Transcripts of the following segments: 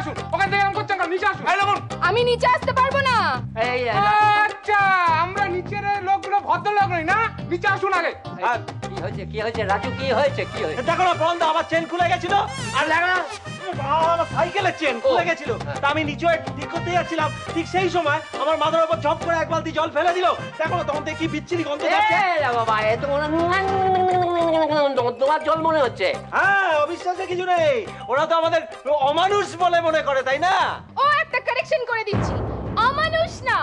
আসুন। ওখান থেকে এরকম করছেন কেন? নিচে আসুন। আমি নিচে আসতে পারবো না। আচ্ছা, আমরা নিচের লোকগুলো ভদ্রলোক নই না? নিচে আসুন আগে। কি হয়েছে রাজু? কি হয়েছে? দেখো না বন্ধ, আমার চেন খুলে গেছিল আর লাগা আমার সাইকেলের চেন খুলে গেছিল। তা আমি নিচে ঠিক করতে যাচ্ছিলাম, ঠিক সেই সময় আমার মাথার উপর ঝপ করে এক বালতি জল ফেলে দিল। দেখো না তখন থেকে কি বিচ্ছিরি গন্ধ যাচ্ছে। বাবা, এ তো তোমার জল মনে হচ্ছে। হ্যাঁ, অবিশ্বাসের কিছু নেই। ওরা তো আমাদের অমানুষ বলে মনে করে, তাই না? ও একটা কারেকশন করে দিচ্ছি, অমানুষ না,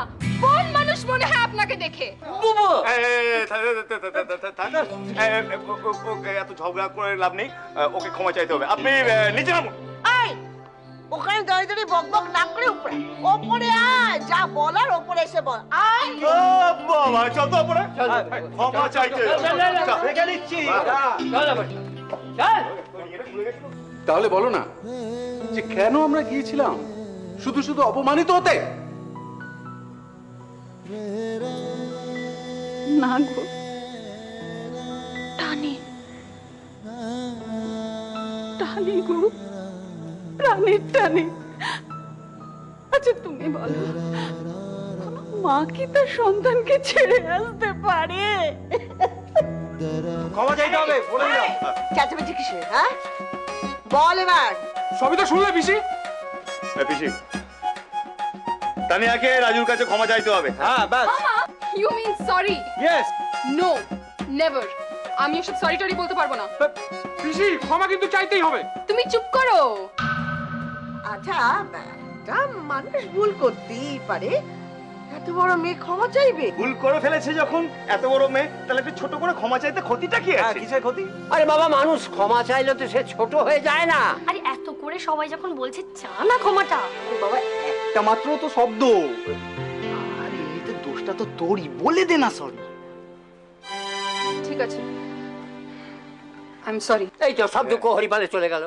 কোন মানুষ মনে হয় আপনাকে দেখে? বুবু, এত ঝগড়া করে লাভ নেই, ওকে ক্ষমা চাইতে হবে। আপনি নিচে নামুন। ওখানে দাঁড়িয়ে দাঁড়িয়ে বক বক না করে উপরে ওপরে আয়, যা বলার ওপরে এসে বল। আয় বাবা, চল তো ওপরে। ক্ষমা চাইতে রেখে দিচ্ছি। তাহলে বলো না যে কেন আমরা গিয়েছিলাম? শুধু শুধু অপমানিত হতে? না গো, টানে টানে গো, প্রাণের টানে। আচ্ছা তুমি বলো, মা কি তার সন্তানকে ছেড়ে আসতে পারে? ক্ষমা চাইতে হবে, বলে দিলাম। চেঁচামেচি কিসে? হ্যাঁ বল এবার। সবই তো শুনলে পিসি। পিসি, তানিয়াকে রাজুর কাছে ক্ষমা চাইতে হবে। হ্যাঁ ব্যাস। You mean sorry? Yes. No, never. আমি এসব সরি টরি বলতে পারবো না। পিসি, ক্ষমা কিন্তু চাইতেই হবে। তুমি চুপ করো। আচ্ছা, একটা মানুষ ভুল করতেই পারে, এত বড় মেয়ে ক্ষমা চাইবে? ভুল করে ফেলেছে যখন এত বড় মেয়ে, তাহলে একটু ছোট করে ক্ষমা চাইতে ক্ষতিটা কি আছে? কিসের ক্ষতি? আরে বাবা, মানুষ ক্ষমা চাইলে তো সে ছোট হয়ে যায় না। আরে এত করে সবাই যখন বলছে চা না ক্ষমাটা। বাবা, একটা মাত্র তো শব্দ। আর এমনিতে দোষটা তো তোরই, বলে দে না সরি। ঠিক আছে, আই এম সরি। এই তো সব দুঃখ হরিপালে চলে গেল।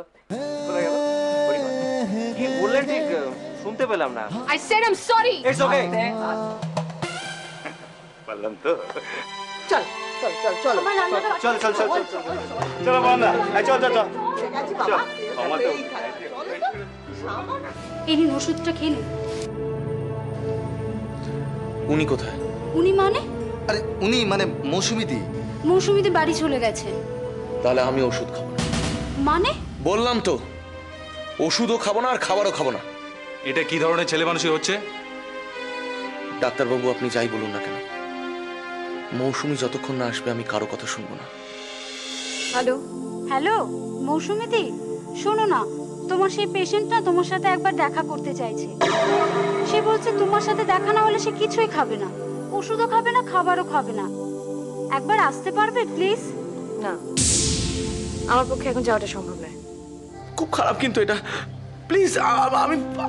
কি বললেন ঠিক শুনতে পেলাম না। I said I am sorry. It's okay. বললাম তো। চল চল চল চল আমার রান্নাটা চল চল চল চল চলো বান্দা, চল চল চল। ঠিক আছে বাবা, ক্ষমা তো। এই নিন ওষুধটা খেয়ে নিন। উনি কোথায়? উনি মানে? আরে উনি মানে মৌসুমীদি। মৌসুমীতে বাড়ি চলে গেছে। তাহলে আমি ওষুধ খাবো না। মানে? বললাম তো, ওষুধও খাবো না আর খাবারও খাবো না। এটা কি ধরনের ছেলে মানুষই হচ্ছে? ডাক্তারবাবু, আপনি যাই বলুন না কেন, মৌসুমী যতক্ষণ না আসবে আমি কারো কথা শুনবো না। হ্যালো হ্যালো মৌসুমীদি, শোনো না, তোমার সেই পেশেন্টটা তোমার সাথে একবার দেখা করতে চাইছে। সে বলছে তোমার সাথে দেখা না হলে সে কিছুই খাবে না, ওষুধও খাবে না, খাবারও খাবে না। একবার আসতে পারবে প্লিজ? না, আমার পক্ষে এখন যাওয়াটা সম্ভব নয়। খুব খারাপ কিন্তু এটা। প্লিজ,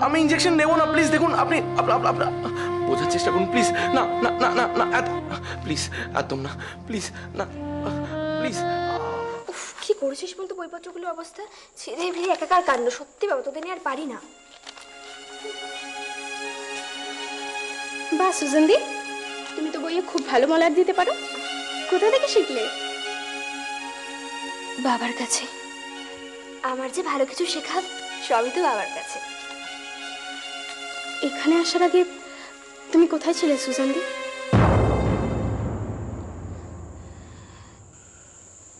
আমি ইনজেকশন নেবো না। প্লিজ দেখুন, আপনি বোঝার চেষ্টা করুন প্লিজ। না না না না না, প্লিজ একদম না, প্লিজ না, প্লিজ। কি করেছিস বলতো বইপত্রগুলোর অবস্থা? ছেড়ে ভিড়ে একাকার কাণ্ড। সত্যি বাবা, তোদের নিয়ে আর পারি না। বাহ সুজন দি, তুমি তো বইয়ে খুব ভালো মলার দিতে পারো। কোথা থেকে শিখলে? বাবার কাছে। আমার যে ভালো কিছু শেখা সবই তো বাবার কাছে। এখানে আসার আগে তুমি কোথায় ছিলে সুজন দি?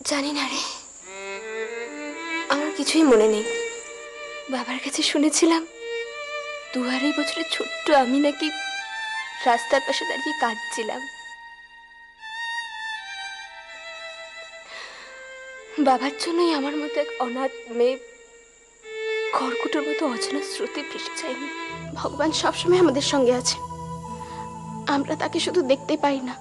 জানি না রে, আমার কিছুই মনে নেই। বাবার কাছে শুনেছিলাম 2-2.5 বছরের ছোট্ট আমি নাকি রাস্তার পাশে দাঁড়িয়ে কাঁদছিলাম। বাবার জন্যই আমার মতো এক অনাথ মেয়ে খড়কুটোর মতো অজানা স্রোতে ভেসে যায়নি। ভগবান সবসময় আমাদের সঙ্গে আছে, আমরা তাকে শুধু দেখতে পাই না।